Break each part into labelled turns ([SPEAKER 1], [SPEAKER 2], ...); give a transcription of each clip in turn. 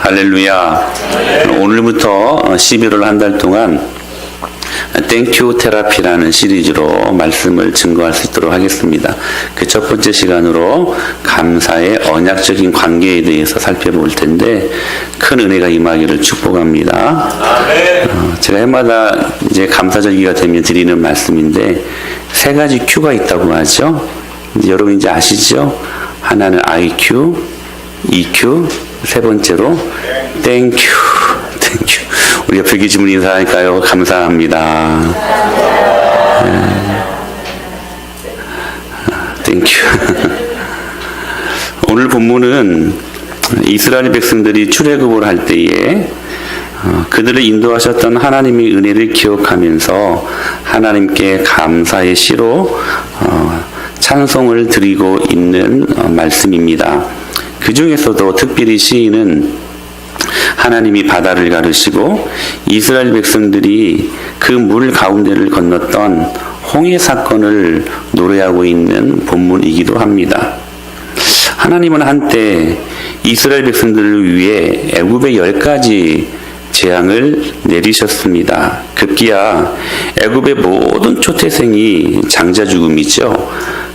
[SPEAKER 1] 할렐루야. 오늘부터 11월 한 달 동안 땡큐 테라피라는 시리즈로 말씀을 증거할 수 있도록 하겠습니다. 그 첫 번째 시간으로 감사의 언약적인 관계에 대해서 살펴볼 텐데 큰 은혜가 임하기를 축복합니다. 제가 해마다 이제 감사절기가 되면 드리는 말씀인데 세 가지 Q가 있다고 하죠. 이제 여러분 이제 아시죠? 하나는 IQ, EQ, 세 번째로 땡큐. 우리 옆에 계신 분 인사할까요? 감사합니다. 땡큐. 오늘 본문은 이스라엘 백성들이 출애굽을 할 때에 그들을 인도하셨던 하나님의 은혜를 기억하면서 하나님께 감사의 시로 찬송을 드리고 있는 말씀입니다. 그 중에서도 특별히 시인은 하나님이 바다를 가르시고 이스라엘 백성들이 그 물 가운데를 건넜던 홍해 사건을 노래하고 있는 본문이기도 합니다. 하나님은 한때 이스라엘 백성들을 위해 애굽의 10가지 재앙을 내리셨습니다. 급기야 애굽의 모든 초태생이 장자 죽음이죠.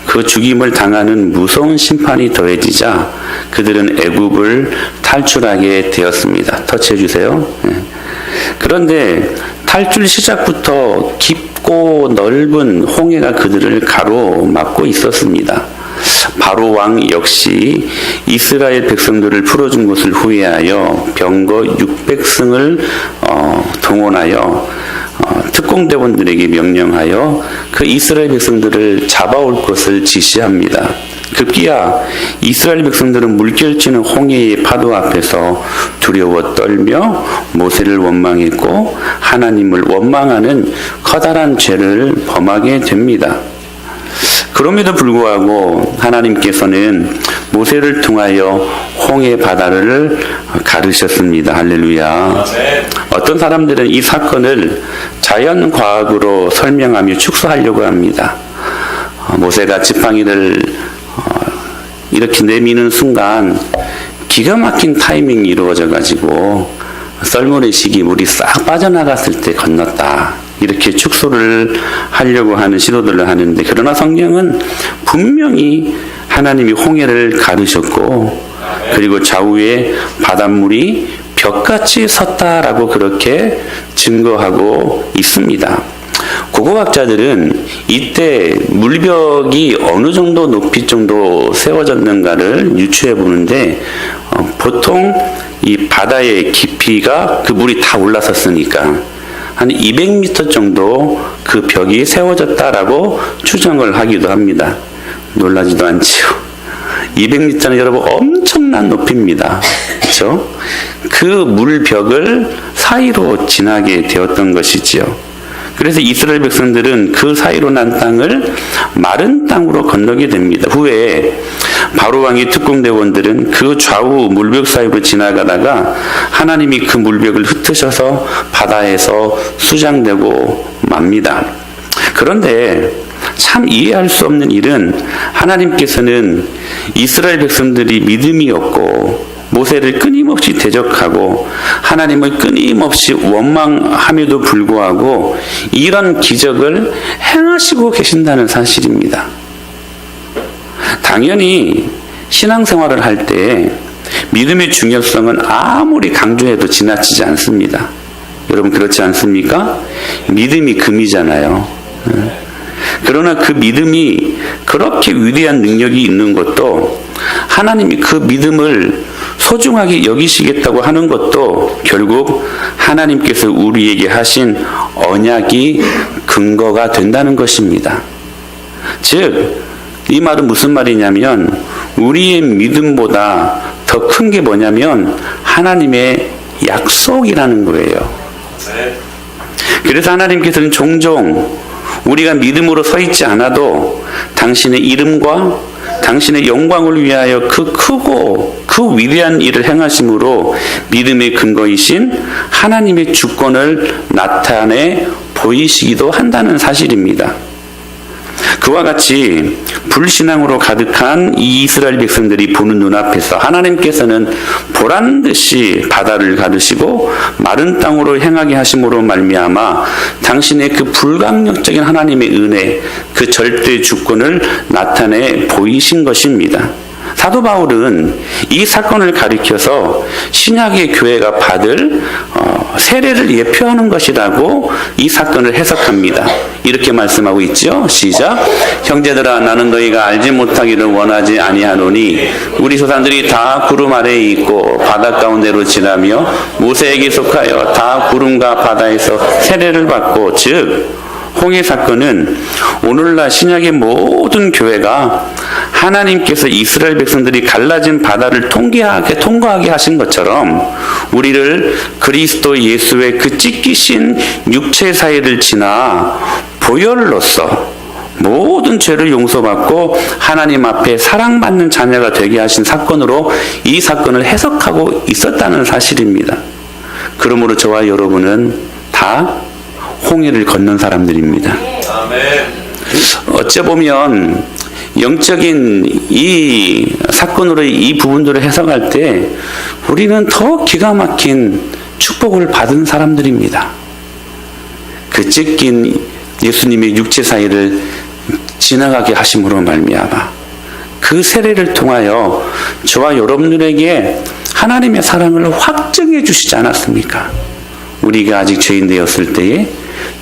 [SPEAKER 1] 그 죽임을 당하는 무서운 심판이 더해지자 그들은 애굽을 탈출하게 되었습니다. 터치해 주세요. 그런데 탈출 시작부터 깊고 넓은 홍해가 그들을 가로막고 있었습니다. 바로 왕 역시 이스라엘 백성들을 풀어준 것을 후회하여 병거 600승을 동원하여 특공대원들에게 명령하여 그 이스라엘 백성들을 잡아올 것을 지시합니다. 급기야 이스라엘 백성들은 물결치는 홍해의 파도 앞에서 두려워 떨며 모세를 원망했고 하나님을 원망하는 커다란 죄를 범하게 됩니다. 그럼에도 불구하고 하나님께서는 모세를 통하여 홍해 바다를 가르셨습니다. 할렐루야. 어떤 사람들은 이 사건을 자연과학으로 설명하며 축소하려고 합니다. 모세가 지팡이를 이렇게 내미는 순간 기가 막힌 타이밍이 이루어져 가지고 썰물의식이 물이 싹 빠져나갔을 때 건넜다. 이렇게 축소를 하려고 하는 시도들을 하는데 그러나 성경은 분명히 하나님이 홍해를 가르셨고 그리고 좌우에 바닷물이 벽같이 섰다라고 그렇게 증거하고 있습니다. 고고학자들은 이때 물벽이 어느 정도 높이 정도 세워졌는가를 유추해 보는데 보통 이 바다의 깊이가 그 물이 다 올라섰으니까 한 200m 정도 그 벽이 세워졌다라고 추정을 하기도 합니다. 놀라지도 않지요. 200m는 여러분 엄청난 높이입니다. 그렇죠? 그 물벽을 사이로 지나게 되었던 것이지요. 그래서 이스라엘 백성들은 그 사이로 난 땅을 마른 땅으로 건너게 됩니다. 후에 바로 왕의 특공대원들은 그 좌우 물벽 사이로 지나가다가 하나님이 그 물벽을 흩으셔서 바다에서 수장되고 맙니다. 그런데 참 이해할 수 없는 일은 하나님께서는 이스라엘 백성들이 믿음이 없고 모세를 끊임없이 대적하고 하나님을 끊임없이 원망함에도 불구하고 이런 기적을 행하시고 계신다는 사실입니다. 당연히 신앙생활을 할 때 믿음의 중요성은 아무리 강조해도 지나치지 않습니다. 여러분 그렇지 않습니까? 믿음이 금이잖아요. 그러나 그 믿음이 그렇게 위대한 능력이 있는 것도 하나님이 그 믿음을 소중하게 여기시겠다고 하는 것도 결국 하나님께서 우리에게 하신 언약이 근거가 된다는 것입니다. 즉, 이 말은 무슨 말이냐면 우리의 믿음보다 더 큰 게 뭐냐면 하나님의 약속이라는 거예요. 그래서 하나님께서는 종종 우리가 믿음으로 서 있지 않아도 당신의 이름과 당신의 영광을 위하여 그 크고 그 위대한 일을 행하심으로 믿음의 근거이신 하나님의 주권을 나타내 보이시기도 한다는 사실입니다. 그와 같이 불신앙으로 가득한 이 이스라엘 백성들이 보는 눈앞에서 하나님께서는 보란 듯이 바다를 가르시고 마른 땅으로 행하게 하심으로 말미암아 당신의 그 불강력적인 하나님의 은혜, 그 절대 주권을 나타내 보이신 것입니다. 사도 바울은 이 사건을 가리켜서 신약의 교회가 받을 세례를 예표하는 것이라고 이 사건을 해석합니다. 이렇게 말씀하고 있죠. 시작. 형제들아, 나는 너희가 알지 못하기를 원하지 아니하노니 우리 조상들이 다 구름 아래에 있고 바다 가운데로 지나며 모세에게 속하여 다 구름과 바다에서 세례를 받고, 즉 홍해 사건은 오늘날 신약의 모든 교회가 하나님께서 이스라엘 백성들이 갈라진 바다를 통과하게 하신 것처럼 우리를 그리스도 예수의 그 찢기신 육체 사이를 지나 보혈로서 모든 죄를 용서받고 하나님 앞에 사랑받는 자녀가 되게 하신 사건으로 이 사건을 해석하고 있었다는 사실입니다. 그러므로 저와 여러분은 다 홍해를 건넌 사람들입니다. 어째 보면 영적인 이 사건으로 이 부분들을 해석할 때 우리는 더 기가 막힌 축복을 받은 사람들입니다. 그 찢긴 예수님의 육체 사이를 지나가게 하심으로 말미암아 그 세례를 통하여 저와 여러분들에게 하나님의 사랑을 확증해 주시지 않았습니까? 우리가 아직 죄인 되었을 때에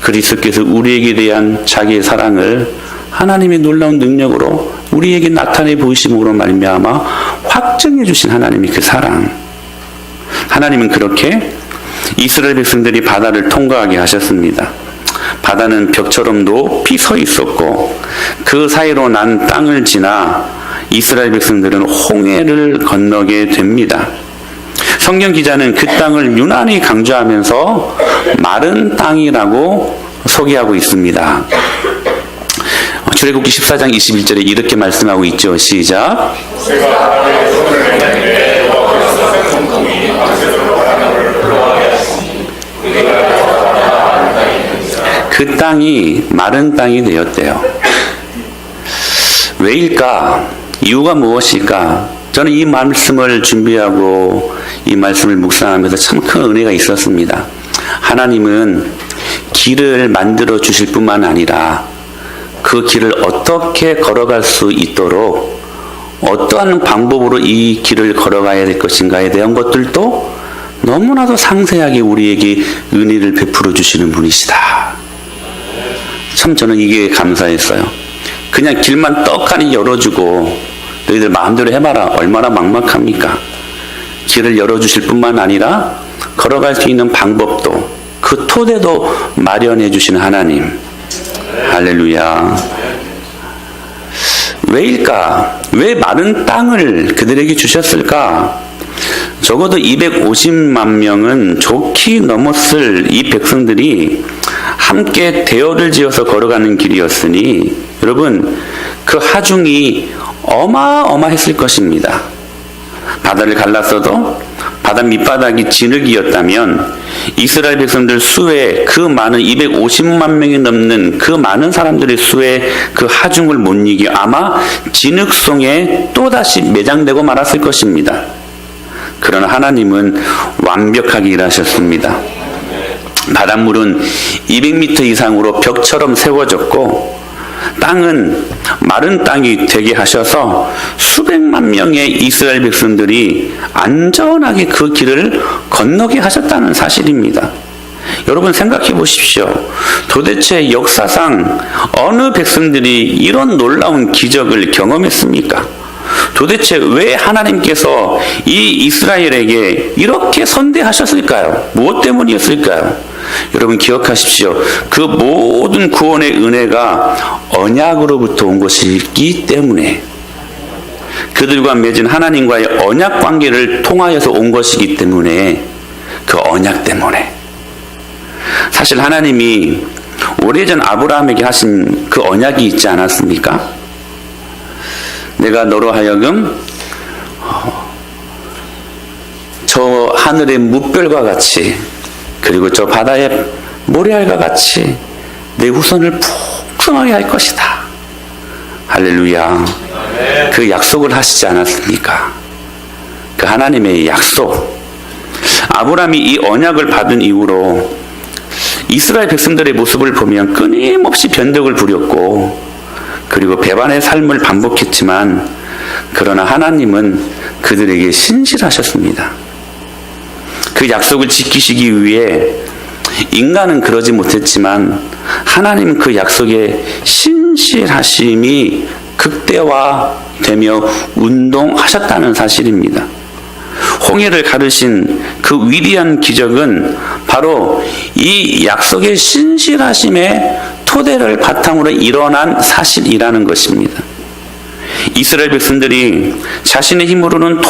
[SPEAKER 1] 그리스도께서 우리에게 대한 자기의 사랑을 하나님의 놀라운 능력으로 우리에게 나타내 보이심으로 말미암아 확증해 주신 하나님의 그 사랑. 하나님은 그렇게 이스라엘 백성들이 바다를 통과하게 하셨습니다. 바다는 벽처럼 높이 서 있었고 그 사이로 난 땅을 지나 이스라엘 백성들은 홍해를 건너게 됩니다. 성경 기자는 그 땅을 유난히 강조하면서 마른 땅이라고 소개하고 있습니다. 출애굽기 14장 21절에 이렇게 말씀하고 있죠. 시작. 그 땅이 마른 땅이 되었대요. 왜일까? 이유가 무엇일까? 저는 이 말씀을 준비하고 이 말씀을 묵상하면서 참 큰 은혜가 있었습니다. 하나님은 길을 만들어 주실 뿐만 아니라 그 길을 어떻게 걸어갈 수 있도록 어떠한 방법으로 이 길을 걸어가야 될 것인가에 대한 것들도 너무나도 상세하게 우리에게 은혜를 베풀어 주시는 분이시다. 참 저는 이게 감사했어요. 그냥 길만 떡하니 열어주고 너희들 마음대로 해봐라. 얼마나 막막합니까? 길을 열어주실 뿐만 아니라 걸어갈 수 있는 방법도 그 토대도 마련해 주시는 하나님. 할렐루야. 왜일까? 왜 마른 땅을 그들에게 주셨을까? 적어도 250만 명은 좋게 넘었을 이 백성들이 함께 대열을 지어서 걸어가는 길이었으니 여러분 그 하중이 어마어마했을 것입니다. 바다를 갈랐어도 바다 밑바닥이 진흙이었다면 이스라엘 백성들 수에 그 많은 250만 명이 넘는 그 많은 사람들의 수에 그 하중을 못 이겨 아마 진흙송에 또다시 매장되고 말았을 것입니다. 그러나 하나님은 완벽하게 일하셨습니다. 바닷물은 200m 이상으로 벽처럼 세워졌고 땅은 마른 땅이 되게 하셔서 수백만 명의 이스라엘 백성들이 안전하게 그 길을 건너게 하셨다는 사실입니다. 여러분 생각해 보십시오. 도대체 역사상 어느 백성들이 이런 놀라운 기적을 경험했습니까? 도대체 왜 하나님께서 이 이스라엘에게 이렇게 선대하셨을까요? 무엇 때문이었을까요? 여러분 기억하십시오. 그 모든 구원의 은혜가 언약으로부터 온 것이기 때문에 그들과 맺은 하나님과의 언약 관계를 통하여서 온 것이기 때문에 그 언약 때문에 사실 하나님이 오래전 아브라함에게 하신 그 언약이 있지 않았습니까? 내가 너로 하여금 저 하늘의 뭇별과 같이 그리고 저 바다의 모래알과 같이 내 후손을 풍성하게 할 것이다. 할렐루야. 그 약속을 하시지 않았습니까? 그 하나님의 약속. 아브라함이 이 언약을 받은 이후로 이스라엘 백성들의 모습을 보면 끊임없이 변덕을 부렸고, 그리고 배반의 삶을 반복했지만, 그러나 하나님은 그들에게 신실하셨습니다. 그 약속을 지키시기 위해 인간은 그러지 못했지만 하나님은 그 약속의 신실하심이 극대화되며 운동하셨다는 사실입니다. 홍해를 가르신 그 위대한 기적은 바로 이 약속의 신실하심의 토대를 바탕으로 일어난 사실이라는 것입니다. 이스라엘 백성들이 자신의 힘으로는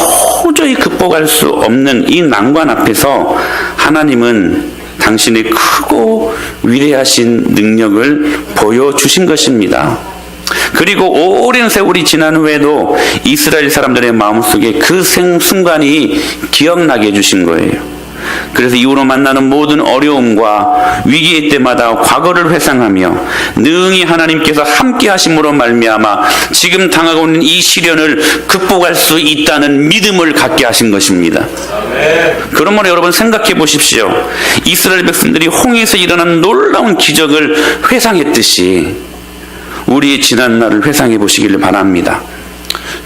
[SPEAKER 1] 도저히 극복할 수 없는 이 난관 앞에서 하나님은 당신의 크고 위대하신 능력을 보여주신 것입니다. 그리고 오랜 세월이 지난 후에도 이스라엘 사람들의 마음속에 그 순간이 기억나게 해주신 거예요. 그래서 이후로 만나는 모든 어려움과 위기의 때마다 과거를 회상하며 능히 하나님께서 함께 하심으로 말미암아 지금 당하고 있는 이 시련을 극복할 수 있다는 믿음을 갖게 하신 것입니다. 그러므로 여러분 생각해 보십시오. 이스라엘 백성들이 홍해에서 일어난 놀라운 기적을 회상했듯이 우리의 지난 날을 회상해 보시기를 바랍니다.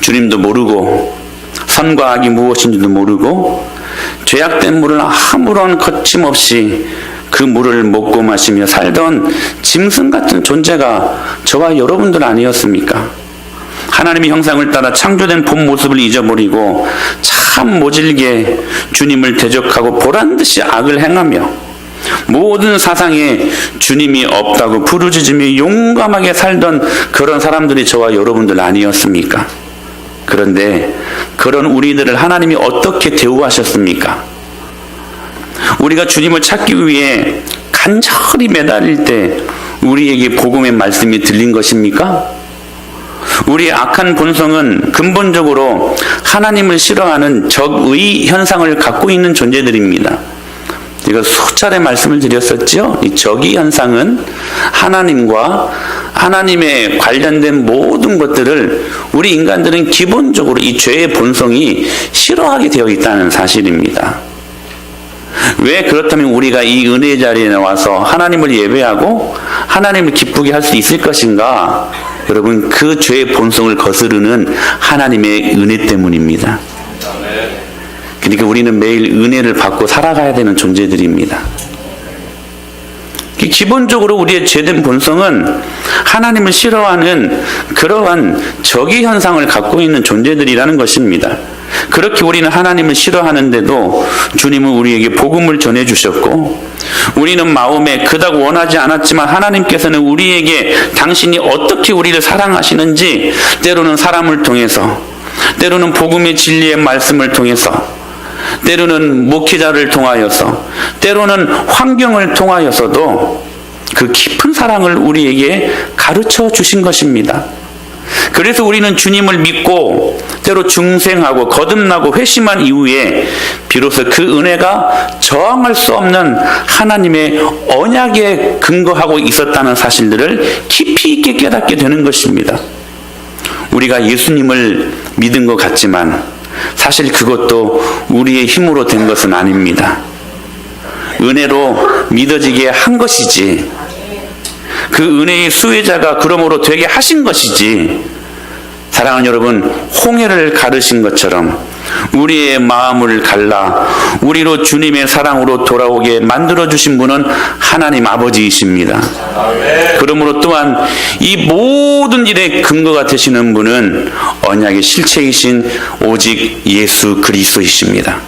[SPEAKER 1] 주님도 모르고 선과 악이 무엇인지도 모르고 죄악된 물을 아무런 거침없이 그 물을 먹고 마시며 살던 짐승 같은 존재가 저와 여러분들 아니었습니까? 하나님의 형상을 따라 창조된 본 모습을 잊어버리고 참 모질게 주님을 대적하고 보란듯이 악을 행하며 모든 사상에 주님이 없다고 부르짖으며 용감하게 살던 그런 사람들이 저와 여러분들 아니었습니까? 그런데 그런 우리들을 하나님이 어떻게 대우하셨습니까? 우리가 주님을 찾기 위해 간절히 매달릴 때 우리에게 복음의 말씀이 들린 것입니까? 우리의 악한 본성은 근본적으로 하나님을 싫어하는 적의 현상을 갖고 있는 존재들입니다. 제가 수차례 말씀을 드렸었죠. 이 적의 현상은 하나님과 하나님의 관련된 모든 것들을 우리 인간들은 기본적으로 이 죄의 본성이 싫어하게 되어 있다는 사실입니다. 왜 그렇다면 우리가 이 은혜의 자리에 나와서 하나님을 예배하고 하나님을 기쁘게 할 수 있을 것인가? 여러분, 그 죄의 본성을 거스르는 하나님의 은혜 때문입니다. 그러니까 우리는 매일 은혜를 받고 살아가야 되는 존재들입니다. 기본적으로 우리의 죄된 본성은 하나님을 싫어하는 그러한 적의 현상을 갖고 있는 존재들이라는 것입니다. 그렇게 우리는 하나님을 싫어하는데도 주님은 우리에게 복음을 전해주셨고, 우리는 마음에 그닥 원하지 않았지만 하나님께서는 우리에게 당신이 어떻게 우리를 사랑하시는지 때로는 사람을 통해서, 때로는 복음의 진리의 말씀을 통해서, 때로는 목회자를 통하여서, 때로는 환경을 통하여서도 그 깊은 사랑을 우리에게 가르쳐 주신 것입니다. 그래서 우리는 주님을 믿고 때로 중생하고 거듭나고 회심한 이후에 비로소 그 은혜가 저항할 수 없는 하나님의 언약에 근거하고 있었다는 사실들을 깊이 있게 깨닫게 되는 것입니다. 우리가 예수님을 믿은 것 같지만 사실 그것도 우리의 힘으로 된 것은 아닙니다. 은혜로 믿어지게 한 것이지, 그 은혜의 수혜자가 그러므로 되게 하신 것이지, 사랑하는 여러분, 홍해를 가르신 것처럼 우리의 마음을 갈라 우리로 주님의 사랑으로 돌아오게 만들어주신 분은 하나님 아버지이십니다. 그러므로 또한 이 모든 일의 근거가 되시는 분은 언약의 실체이신 오직 예수 그리스도이십니다.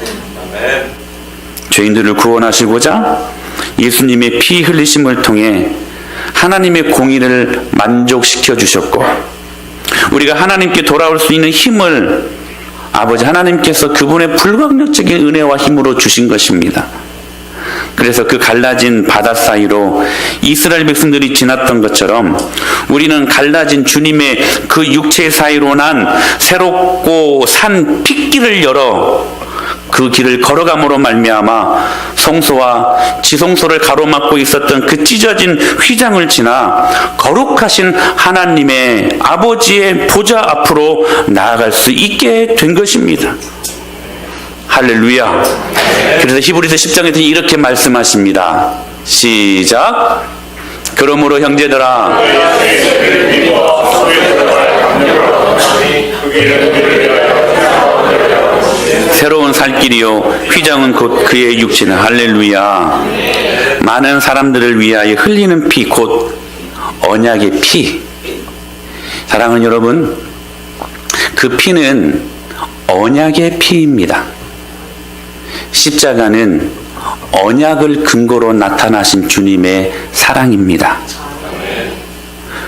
[SPEAKER 1] 죄인들을 구원하시고자 예수님의 피 흘리심을 통해 하나님의 공의를 만족시켜 주셨고, 우리가 하나님께 돌아올 수 있는 힘을 아버지 하나님께서 그분의 불강력적인 은혜와 힘으로 주신 것입니다. 그래서 그 갈라진 바다 사이로 이스라엘 백성들이 지났던 것처럼 우리는 갈라진 주님의 그 육체 사이로 난 새롭고 산 핏길을 열어 그 길을 걸어감으로 말미암아 성소와 지성소를 가로막고 있었던 그 찢어진 휘장을 지나 거룩하신 하나님의 아버지의 보좌 앞으로 나아갈 수 있게 된 것입니다. 할렐루야. 그래서 히브리서 10장에서 이렇게 말씀하십니다. 시작. 그러므로 형제들아, 새로운 살 길이요 휘장은 곧 그의 육체는. 할렐루야. 많은 사람들을 위하여 흘리는 피, 곧 언약의 피. 사랑하는 여러분, 그 피는 언약의 피입니다. 십자가는 언약을 근거로 나타나신 주님의 사랑입니다.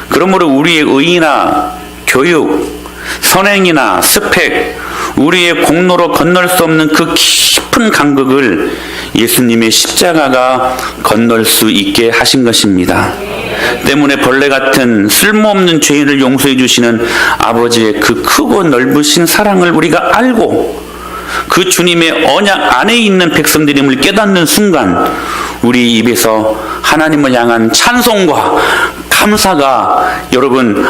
[SPEAKER 1] 그러므로 우리의 의의나 교육, 선행이나 스펙, 우리의 공로로 건널 수 없는 그 깊은 간극을 예수님의 십자가가 건널 수 있게 하신 것입니다. 때문에 벌레 같은 쓸모없는 죄인을 용서해 주시는 아버지의 그 크고 넓으신 사랑을 우리가 알고 그 주님의 언약 안에 있는 백성들임을 깨닫는 순간 우리 입에서 하나님을 향한 찬송과 감사가 여러분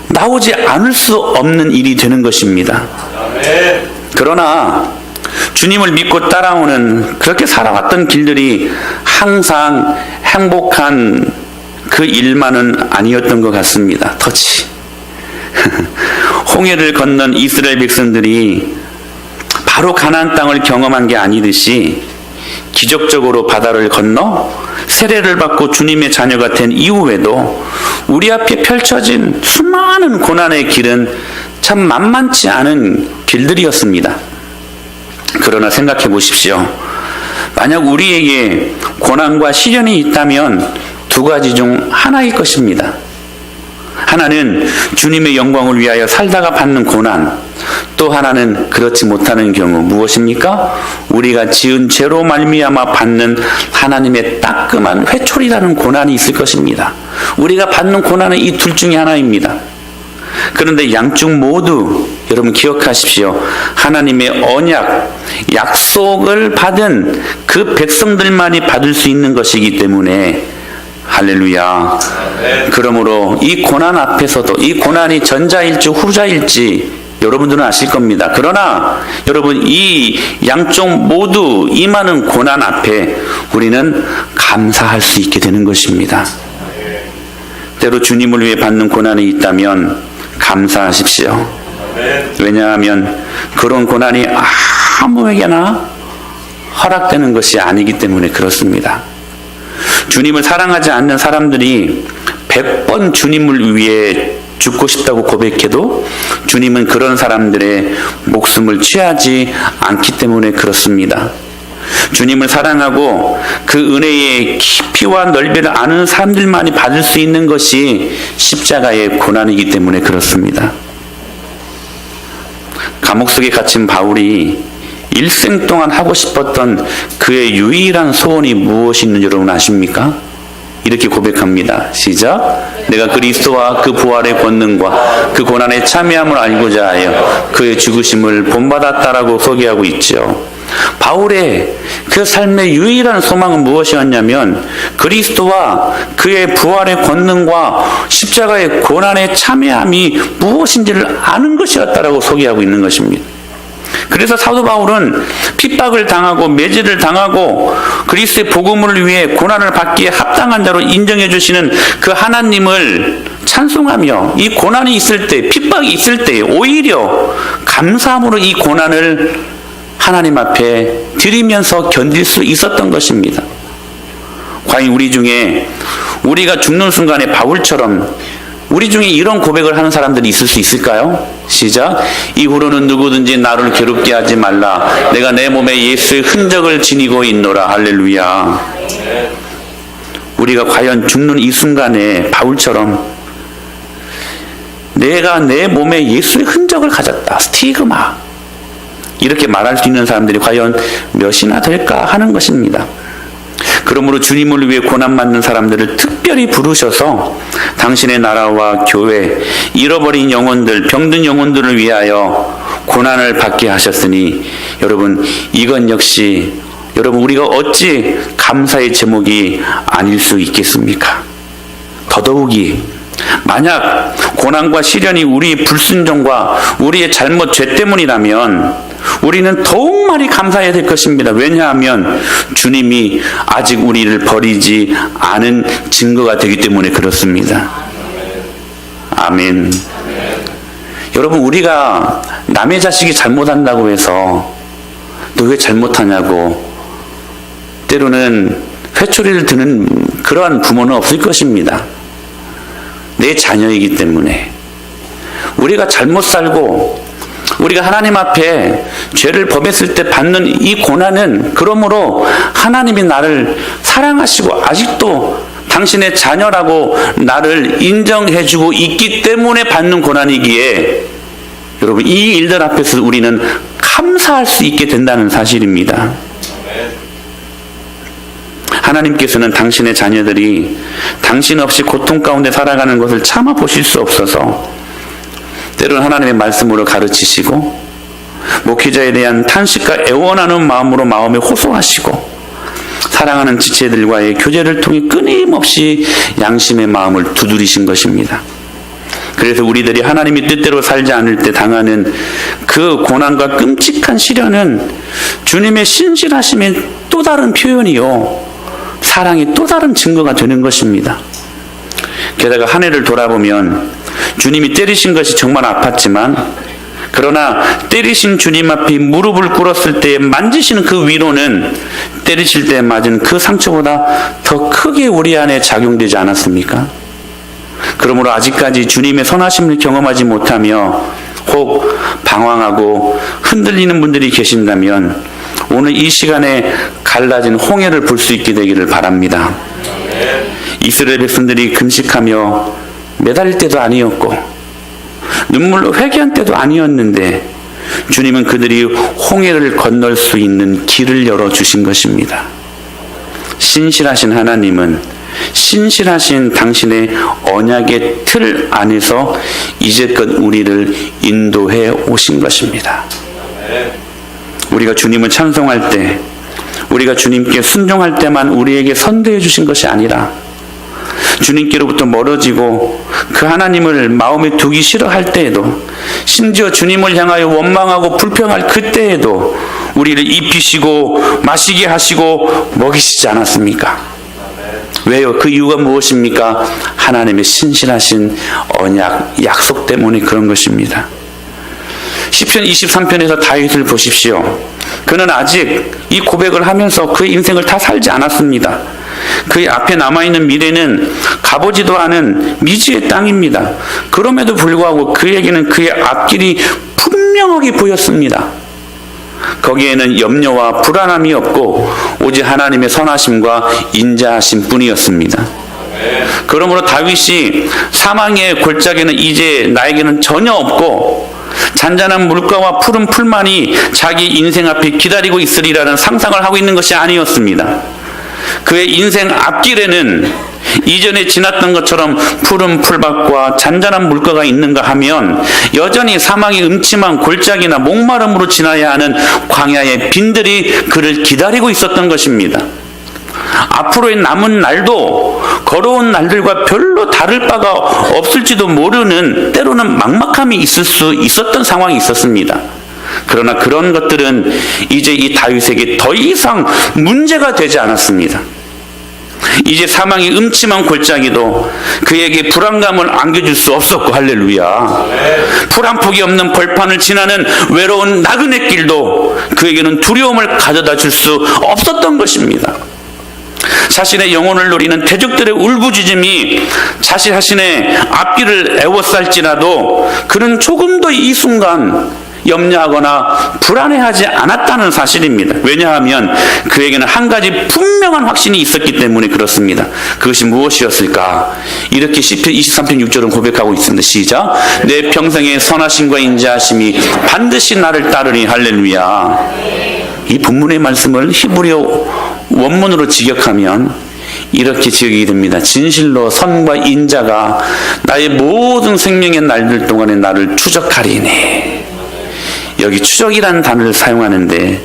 [SPEAKER 1] 나오지 않을 수 없는 일이 되는 것입니다. 그러나 주님을 믿고 따라오는 그렇게 살아왔던 길들이 항상 행복한 그 일만은 아니었던 것 같습니다. 터치. 홍해를 건넌 이스라엘 백성들이 바로 가나안 땅을 경험한 게 아니듯이 기적적으로 바다를 건너 세례를 받고 주님의 자녀가 된 이후에도 우리 앞에 펼쳐진 수많은 고난의 길은 참 만만치 않은 길들이었습니다. 그러나 생각해 보십시오. 만약 우리에게 고난과 시련이 있다면 두 가지 중 하나일 것입니다. 하나는 주님의 영광을 위하여 살다가 받는 고난, 또 하나는 그렇지 못하는 경우 무엇입니까? 우리가 지은 죄로 말미암아 받는 하나님의 따끔한 회초리라는 고난이 있을 것입니다. 우리가 받는 고난은 이 둘 중에 하나입니다. 그런데 양쪽 모두 여러분 기억하십시오. 하나님의 언약, 약속을 받은 그 백성들만이 받을 수 있는 것이기 때문에 할렐루야. 그러므로 이 고난 앞에서도 이 고난이 전자일지 후자일지 여러분들은 아실 겁니다. 그러나 여러분 이 양쪽 모두 임하는 고난 앞에 우리는 감사할 수 있게 되는 것입니다. 때로 주님을 위해 받는 고난이 있다면 감사하십시오. 왜냐하면 그런 고난이 아무에게나 허락되는 것이 아니기 때문에 그렇습니다. 주님을 사랑하지 않는 사람들이 100번 주님을 위해 죽고 싶다고 고백해도 주님은 그런 사람들의 목숨을 취하지 않기 때문에 그렇습니다. 주님을 사랑하고 그 은혜의 깊이와 넓이를 아는 사람들만이 받을 수 있는 것이 십자가의 고난이기 때문에 그렇습니다. 감옥 속에 갇힌 바울이 일생 동안 하고 싶었던 그의 유일한 소원이 무엇이 있는지 여러분 아십니까? 이렇게 고백합니다. 시작. 내가 그리스도와 그 부활의 권능과 그 고난의 참여함을 알고자 하여 그의 죽으심을 본받았다라고 소개하고 있죠. 바울의 그 삶의 유일한 소망은 무엇이었냐면 그리스도와 그의 부활의 권능과 십자가의 고난의 참여함이 무엇인지를 아는 것이었다라고 소개하고 있는 것입니다. 그래서 사도 바울은 핍박을 당하고 매질을 당하고 그리스도의 복음을 위해 고난을 받기에 합당한 자로 인정해 주시는 그 하나님을 찬송하며 이 고난이 있을 때, 핍박이 있을 때 오히려 감사함으로 이 고난을 하나님 앞에 드리면서 견딜 수 있었던 것입니다. 과연 우리 중에 우리가 죽는 순간에 바울처럼 우리 중에 이런 고백을 하는 사람들이 있을 수 있을까요? 시작. 이후로는 누구든지 나를 괴롭게 하지 말라. 내가 내 몸에 예수의 흔적을 지니고 있노라. 할렐루야. 우리가 과연 죽는 이 순간에 바울처럼 내가 내 몸에 예수의 흔적을 가졌다. 스티그마. 이렇게 말할 수 있는 사람들이 과연 몇이나 될까 하는 것입니다. 그러므로 주님을 위해 고난받는 사람들을 특별히 부르셔서 당신의 나라와 교회, 잃어버린 영혼들, 병든 영혼들을 위하여 고난을 받게 하셨으니 여러분 이건 역시 여러분 우리가 어찌 감사의 제목이 아닐 수 있겠습니까? 더더욱이 만약 고난과 시련이 우리의 불순종과 우리의 잘못 죄 때문이라면 우리는 더욱 많이 감사해야 될 것입니다. 왜냐하면 주님이 아직 우리를 버리지 않은 증거가 되기 때문에 그렇습니다. 아멘. 여러분 우리가 남의 자식이 잘못한다고 해서 너 왜 잘못하냐고 때로는 회초리를 드는 그러한 부모는 없을 것입니다. 내 자녀이기 때문에 우리가 잘못 살고 우리가 하나님 앞에 죄를 범했을 때 받는 이 고난은 그러므로 하나님이 나를 사랑하시고 아직도 당신의 자녀라고 나를 인정해주고 있기 때문에 받는 고난이기에 여러분 이 일들 앞에서 우리는 감사할 수 있게 된다는 사실입니다. 하나님께서는 당신의 자녀들이 당신 없이 고통 가운데 살아가는 것을 참아 보실 수 없어서 때로는 하나님의 말씀으로 가르치시고 목회자에 대한 탄식과 애원하는 마음으로 마음에 호소하시고 사랑하는 지체들과의 교제를 통해 끊임없이 양심의 마음을 두드리신 것입니다. 그래서 우리들이 하나님의 뜻대로 살지 않을 때 당하는 그 고난과 끔찍한 시련은 주님의 신실하심의 또 다른 표현이요 사랑의 또 다른 증거가 되는 것입니다. 게다가 한 해를 돌아보면 주님이 때리신 것이 정말 아팠지만 그러나 때리신 주님 앞에 무릎을 꿇었을 때 만지시는 그 위로는 때리실 때 맞은 그 상처보다 더 크게 우리 안에 작용되지 않았습니까? 그러므로 아직까지 주님의 선하심을 경험하지 못하며 혹 방황하고 흔들리는 분들이 계신다면 오늘 이 시간에 갈라진 홍해를 볼 수 있게 되기를 바랍니다. 이스라엘 백성들이 금식하며 매달릴 때도 아니었고 눈물로 회개한 때도 아니었는데 주님은 그들이 홍해를 건널 수 있는 길을 열어주신 것입니다. 신실하신 하나님은 신실하신 당신의 언약의 틀 안에서 이제껏 우리를 인도해 오신 것입니다. 우리가 주님을 찬송할 때 우리가 주님께 순종할 때만 우리에게 선대해 주신 것이 아니라 주님께로부터 멀어지고 그 하나님을 마음에 두기 싫어할 때에도 심지어 주님을 향하여 원망하고 불평할 그때에도 우리를 입히시고 마시게 하시고 먹이시지 않았습니까? 왜요? 그 이유가 무엇입니까? 하나님의 신실하신 언약, 약속 때문에 그런 것입니다. 시편 23편에서 다윗을 보십시오. 그는 아직 이 고백을 하면서 그의 인생을 다 살지 않았습니다. 그의 앞에 남아있는 미래는 가보지도 않은 미지의 땅입니다. 그럼에도 불구하고 그에게는 그의 앞길이 분명하게 보였습니다. 거기에는 염려와 불안함이 없고 오직 하나님의 선하심과 인자하심 뿐이었습니다. 그러므로 다윗이 사망의 골짜기는 이제 나에게는 전혀 없고 잔잔한 물가와 푸른 풀만이 자기 인생 앞에 기다리고 있으리라는 상상을 하고 있는 것이 아니었습니다. 그의 인생 앞길에는 이전에 지났던 것처럼 푸른 풀밭과 잔잔한 물가가 있는가 하면 여전히 사망의 음침한 골짜기나 목마름으로 지나야 하는 광야의 빈들이 그를 기다리고 있었던 것입니다. 앞으로의 남은 날도 걸어온 날들과 별로 다를 바가 없을지도 모르는 때로는 막막함이 있을 수 있었던 상황이 있었습니다. 그러나 그런 것들은 이제 이 다윗에게 더 이상 문제가 되지 않았습니다. 이제 사망의 음침한 골짜기도 그에게 불안감을 안겨줄 수 없었고, 할렐루야. 풀 한 폭이 없는 벌판을 지나는 외로운 나그네 길도 그에게는 두려움을 가져다 줄 수 없었던 것입니다. 자신의 영혼을 노리는 대적들의 울부짖음이 자신의 앞길을 애워쌀지라도 그는 조금도 이 순간 염려하거나 불안해하지 않았다는 사실입니다. 왜냐하면 그에게는 한 가지 분명한 확신이 있었기 때문에 그렇습니다. 그것이 무엇이었을까? 이렇게 시편 23편 6절은 고백하고 있습니다. 시작. 내 평생의 선하심과 인자하심이 반드시 나를 따르니, 할렐루야. 이 본문의 말씀을 히브리어 원문으로 직역하면 이렇게 지역이 됩니다. 진실로 선과 인자가 나의 모든 생명의 날들 동안에 나를 추적하리니. 여기 추적이라는 단어를 사용하는데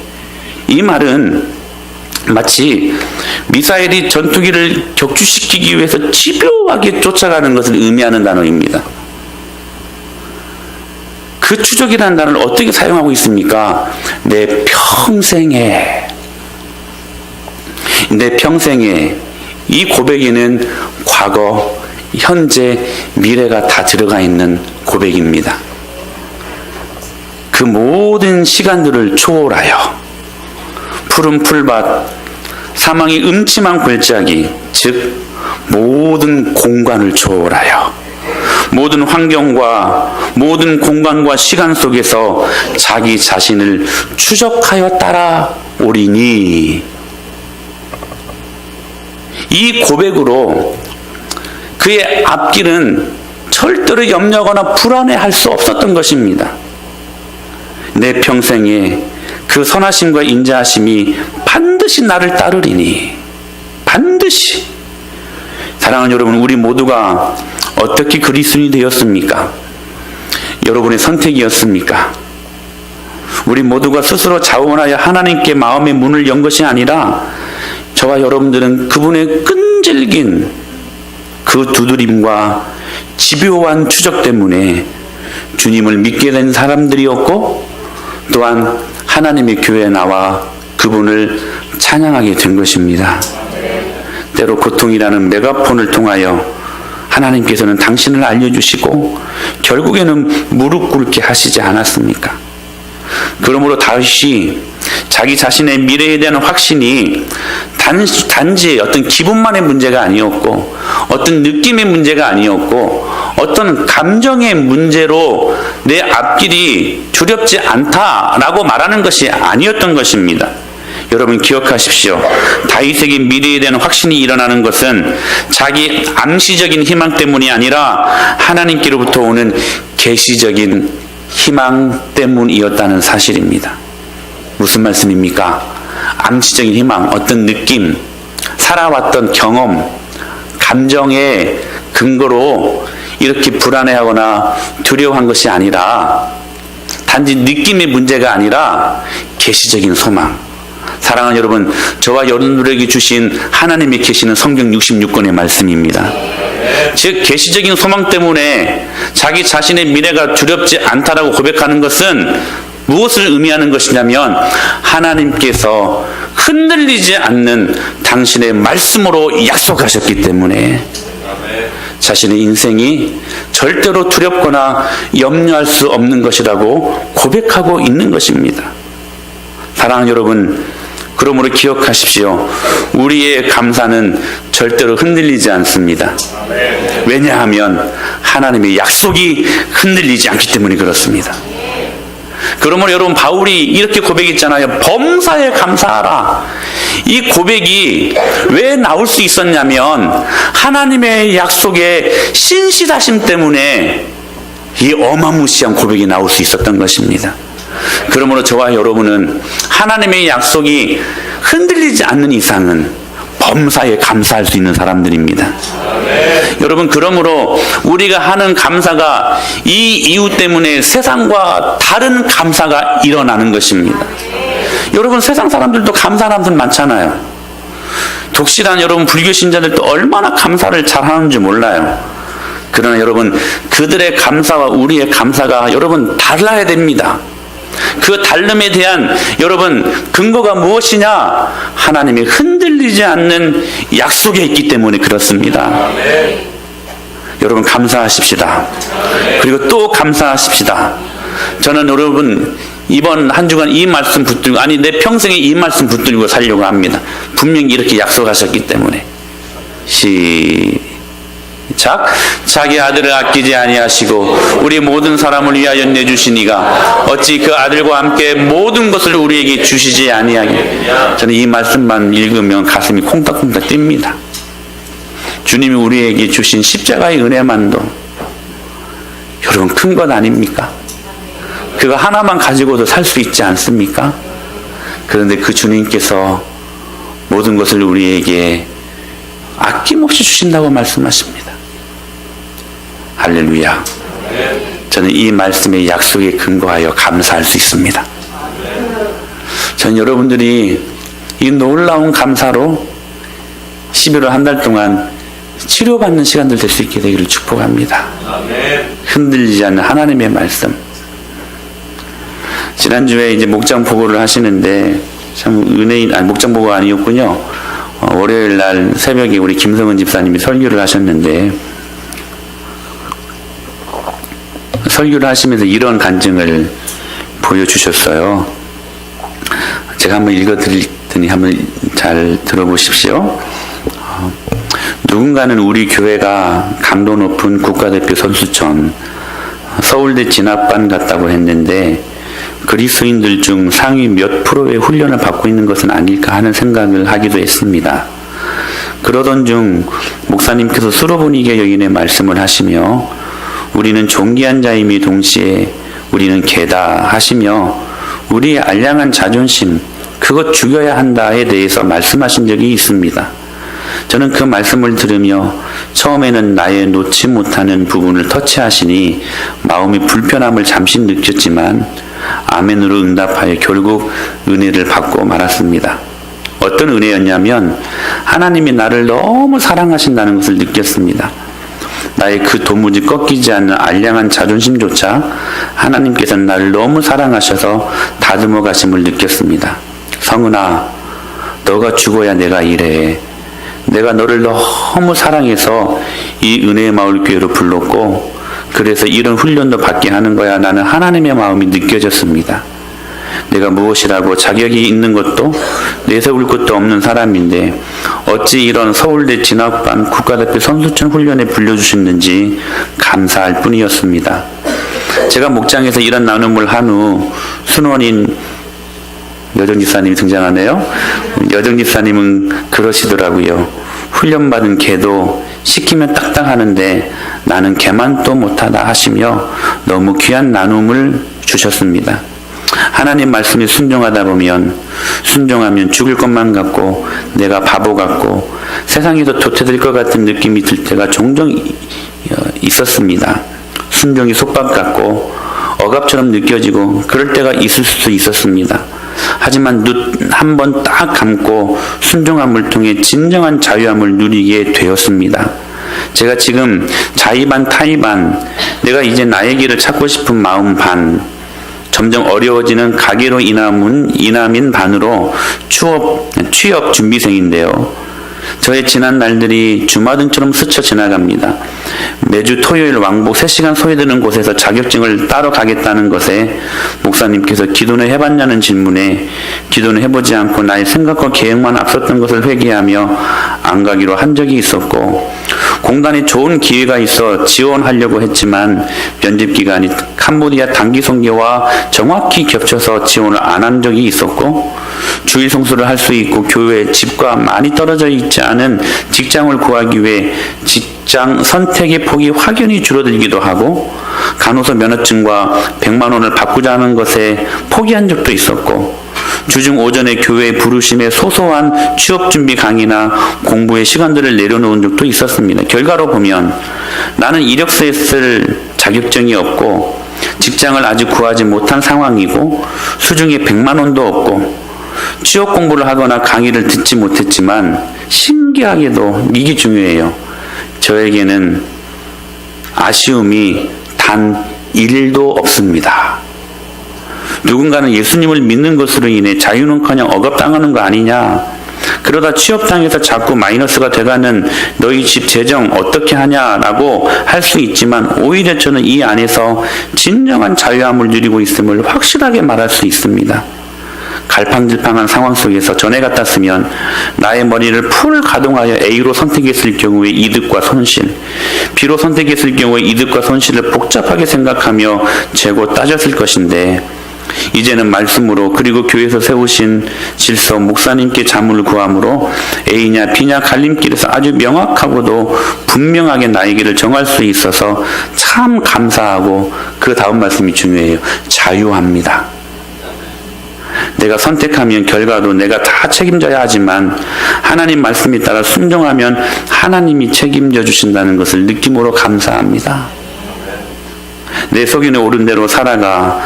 [SPEAKER 1] 이 말은 마치 미사일이 전투기를 격추시키기 위해서 집요하게 쫓아가는 것을 의미하는 단어입니다. 그 추적이라는 단어를 어떻게 사용하고 있습니까? 내 평생에 이 고백에는 과거, 현재, 미래가 다 들어가 있는 고백입니다. 그 모든 시간들을 초월하여 푸른 풀밭, 사망의 음침한 골짜기, 즉 모든 공간을 초월하여 모든 환경과 모든 공간과 시간 속에서 자기 자신을 추적하여 따라오리니, 이 고백으로 그의 앞길은 절대로 염려하거나 불안해할 수 없었던 것입니다. 내 평생에 그 선하심과 인자하심이 반드시 나를 따르리니, 반드시. 사랑하는 여러분, 우리 모두가 어떻게 그리스도인이 되었습니까? 여러분의 선택이었습니까? 우리 모두가 스스로 자원하여 하나님께 마음의 문을 연 것이 아니라 저와 여러분들은 그분의 끈질긴 그 두드림과 집요한 추적 때문에 주님을 믿게 된 사람들이었고, 또한 하나님의 교회에 나와 그분을 찬양하게 된 것입니다. 때로 고통이라는 메가폰을 통하여 하나님께서는 당신을 알려주시고 결국에는 무릎 꿇게 하시지 않았습니까? 그러므로 다윗이 자기 자신의 미래에 대한 확신이 단지 어떤 기분만의 문제가 아니었고, 어떤 느낌의 문제가 아니었고, 어떤 감정의 문제로 내 앞길이 두렵지 않다라고 말하는 것이 아니었던 것입니다. 여러분 기억하십시오. 다윗에게 미래에 대한 확신이 일어나는 것은 자기 암시적인 희망 때문이 아니라 하나님께로부터 오는 계시적인 희망 때문이었다는 사실입니다. 무슨 말씀입니까? 암시적인 희망, 어떤 느낌, 살아왔던 경험, 감정의 근거로 이렇게 불안해하거나 두려워한 것이 아니라, 단지 느낌의 문제가 아니라 계시적인 소망. 사랑하는 여러분, 저와 여러분들에게 주신 하나님의 계시는 성경 66권의 말씀입니다. 즉 계시적인 소망 때문에 자기 자신의 미래가 두렵지 않다라고 고백하는 것은 무엇을 의미하는 것이냐면, 하나님께서 흔들리지 않는 당신의 말씀으로 약속하셨기 때문에 자신의 인생이 절대로 두렵거나 염려할 수 없는 것이라고 고백하고 있는 것입니다. 사랑하는 여러분, 그러므로 기억하십시오. 우리의 감사는 절대로 흔들리지 않습니다. 왜냐하면 하나님의 약속이 흔들리지 않기 때문에 그렇습니다. 그러므로 여러분, 바울이 이렇게 고백했잖아요. 범사에 감사하라. 이 고백이 왜 나올 수 있었냐면 하나님의 약속의 신실하심 때문에 이 어마무시한 고백이 나올 수 있었던 것입니다. 그러므로 저와 여러분은 하나님의 약속이 흔들리지 않는 이상은 범사에 감사할 수 있는 사람들입니다. 여러분, 그러므로 우리가 하는 감사가 이 이유 때문에 세상과 다른 감사가 일어나는 것입니다. 여러분, 세상 사람들도 감사하는 사람들 많잖아요. 독실한 여러분 불교 신자들도 얼마나 감사를 잘하는지 몰라요. 그러나 여러분, 그들의 감사와 우리의 감사가 여러분 달라야 됩니다. 그 다름에 대한 여러분 근거가 무엇이냐? 하나님의 흔들리지 않는 약속에 있기 때문에 그렇습니다. 여러분 감사하십시다. 그리고 또 감사하십시다. 저는 여러분 이번 한 주간 이 말씀 붙들고, 아니 내 평생에 이 말씀 붙들고 살려고 합니다. 분명히 이렇게 약속하셨기 때문에. 자기 아들을 아끼지 아니하시고 우리 모든 사람을 위하여 내주시니가 어찌 그 아들과 함께 모든 것을 우리에게 주시지 아니하게. 저는 이 말씀만 읽으면 가슴이 콩닥콩닥 뜁니다. 주님이 우리에게 주신 십자가의 은혜만도 여러분 큰 것 아닙니까? 그거 하나만 가지고도 살 수 있지 않습니까? 그런데 그 주님께서 모든 것을 우리에게 아낌없이 주신다고 말씀하십니다. 할렐루야. 저는 이 말씀의 약속에 근거하여 감사할 수 있습니다. 전 여러분들이 이 놀라운 감사로 11월 한 달 동안 치료받는 시간들 될 수 있게 되기를 축복합니다. 흔들리지 않는 하나님의 말씀. 지난주에 이제 목장 보고를 하시는데 참 은혜인, 목장 보고가 아니었군요. 월요일 날 새벽에 우리 김성은 집사님이 설교를 하셨는데, 설교를 하시면서 이런 간증을 보여주셨어요. 제가 한번 읽어드릴 테니 한번 잘 들어보십시오. 누군가는 우리 교회가 강도 높은 국가대표 선수촌, 서울대 진학반 같다고 했는데 그리스도인들 중 상위 몇 프로의 훈련을 받고 있는 것은 아닐까 하는 생각을 하기도 했습니다. 그러던 중 목사님께서 수로보니게 여인의 말씀을 하시며 우리는 존귀한 자임이 동시에 우리는 개다 하시며 우리의 알량한 자존심, 그것 죽여야 한다에 대해서 말씀하신 적이 있습니다. 저는 그 말씀을 들으며 처음에는 나의 놓지 못하는 부분을 터치하시니 마음이 불편함을 잠시 느꼈지만 아멘으로 응답하여 결국 은혜를 받고 말았습니다. 어떤 은혜였냐면 하나님이 나를 너무 사랑하신다는 것을 느꼈습니다. 나의 그 도무지 꺾이지 않는 알량한 자존심조차 하나님께서는 나를 너무 사랑하셔서 다듬어 가심을 느꼈습니다. 성은아, 너가 죽어야 내가 일해. 내가 너를 너무 사랑해서 이 은혜의 마을 교회로 불렀고 그래서 이런 훈련도 받게 하는 거야. 나는 하나님의 마음이 느껴졌습니다. 내가 무엇이라고 자격이 있는 것도 내세울 것도 없는 사람인데 어찌 이런 서울대 진학반 국가대표 선수촌 훈련에 불려주셨는지 감사할 뿐이었습니다. 제가 목장에서 이런 나눔을 한 후 순원인 여정집사님이 등장하네요. 여정집사님은 그러시더라고요. 훈련받은 개도 시키면 딱딱 하는데 나는 개만 또 못하다 하시며 너무 귀한 나눔을 주셨습니다. 하나님 말씀에 순종하면 죽을 것만 같고 내가 바보 같고 세상에서 도태될 것 같은 느낌이 들 때가 종종 있었습니다. 순종이 속박 같고 억압처럼 느껴지고 그럴 때가 있을 수도 있었습니다. 하지만 눈 한 번 딱 감고 순종함을 통해 진정한 자유함을 누리게 되었습니다. 제가 지금 자의 반 타의 반, 내가 이제 나의 길을 찾고 싶은 마음 반, 점점 어려워지는 가계로 이남인 반으로 취업 준비생인데요. 저의 지난 날들이 주마등처럼 스쳐 지나갑니다. 매주 토요일 왕복 3시간 소요되는 곳에서 자격증을 따러 가겠다는 것에 목사님께서 기도는 해봤냐는 질문에 기도는 해보지 않고 나의 생각과 계획만 앞섰던 것을 회개하며 안 가기로 한 적이 있었고, 공단에 좋은 기회가 있어 지원하려고 했지만 면접 기간이 캄보디아 단기 선교와 정확히 겹쳐서 지원을 안 한 적이 있었고, 주일 성수를 할 수 있고 교회 집과 많이 떨어져 있지 않은 직장을 구하기 위해 직장 선택의 폭이 확연히 줄어들기도 하고, 간호사 면허증과 100만 원을 바꾸자는 것에 포기한 적도 있었고, 주중 오전에 교회 부르심에 소소한 취업준비 강의나 공부의 시간들을 내려놓은 적도 있었습니다. 결과로 보면 나는 이력서에 쓸 자격증이 없고 직장을 아직 구하지 못한 상황이고 수중에 100만 원도 없고 취업 공부를 하거나 강의를 듣지 못했지만 신기하게도 이게 중요해요. 저에게는 아쉬움이 단 1도 없습니다. 누군가는 예수님을 믿는 것으로 인해 자유는커녕 억압당하는 거 아니냐, 그러다 취업당해서 자꾸 마이너스가 돼가는 너희 집 재정 어떻게 하냐라고 할 수 있지만 오히려 저는 이 안에서 진정한 자유함을 누리고 있음을 확실하게 말할 수 있습니다. 갈팡질팡한 상황 속에서 전에 같았으면 나의 머리를 풀 가동하여 A로 선택했을 경우의 이득과 손실, B로 선택했을 경우의 이득과 손실을 복잡하게 생각하며 재고 따졌을 것인데, 이제는 말씀으로 그리고 교회에서 세우신 질서, 목사님께 자문을 구함으로 A냐 B냐 갈림길에서 아주 명확하고도 분명하게 나의 길을 정할 수 있어서 참 감사하고, 그 다음 말씀이 중요해요. 자유합니다. 내가 선택하면 결과도 내가 다 책임져야 하지만 하나님 말씀에 따라 순종하면 하나님이 책임져 주신다는 것을 느낌으로 감사합니다. 내 속인에 오른 대로 살아가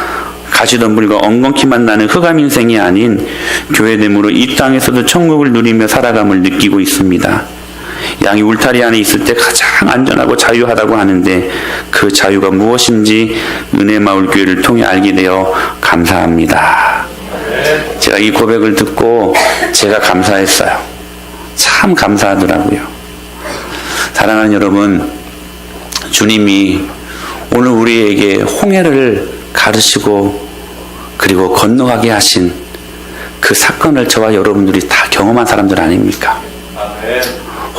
[SPEAKER 1] 가시덤불과 엉겅퀴만 나는 흑암 인생이 아닌 교회됨으로 이 땅에서도 천국을 누리며 살아감을 느끼고 있습니다. 양이 울타리 안에 있을 때 가장 안전하고 자유하다고 하는데 그 자유가 무엇인지 은혜마을교회를 통해 알게 되어 감사합니다. 제가 이 고백을 듣고 제가 감사했어요. 참 감사하더라고요. 사랑하는 여러분, 주님이 오늘 우리에게 홍해를 가르치고 그리고 건너가게 하신 그 사건을 저와 여러분들이 다 경험한 사람들 아닙니까?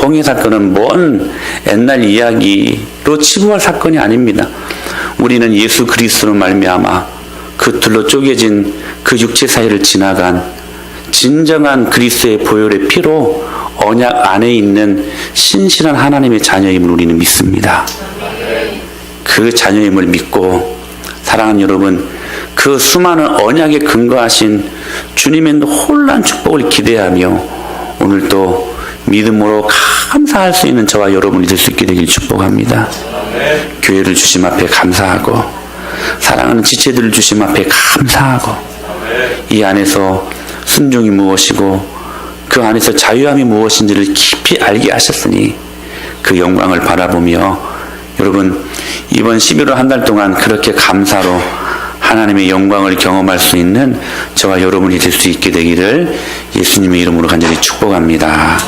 [SPEAKER 1] 홍해 사건은 먼 옛날 이야기로 치부할 사건이 아닙니다. 우리는 예수 그리스도로 말미암아 그 둘로 쪼개진 그 육체 사이를 지나간 진정한 그리스도의 보혈의 피로 언약 안에 있는 신실한 하나님의 자녀임을 우리는 믿습니다. 그 자녀임을 믿고 사랑하는 여러분, 그 수많은 언약에 근거하신 주님의 놀라운 축복을 기대하며 오늘 또 믿음으로 감사할 수 있는 저와 여러분이 될 수 있게 되길 축복합니다. 교회를 주심 앞에 감사하고 사랑하는 지체들을 주심 앞에 감사하고 이 안에서 순종이 무엇이고 그 안에서 자유함이 무엇인지를 깊이 알게 하셨으니 그 영광을 바라보며 여러분 이번 11월 한 달 동안 그렇게 감사로 하나님의 영광을 경험할 수 있는 저와 여러분이 될 수 있게 되기를 예수님의 이름으로 간절히 축복합니다.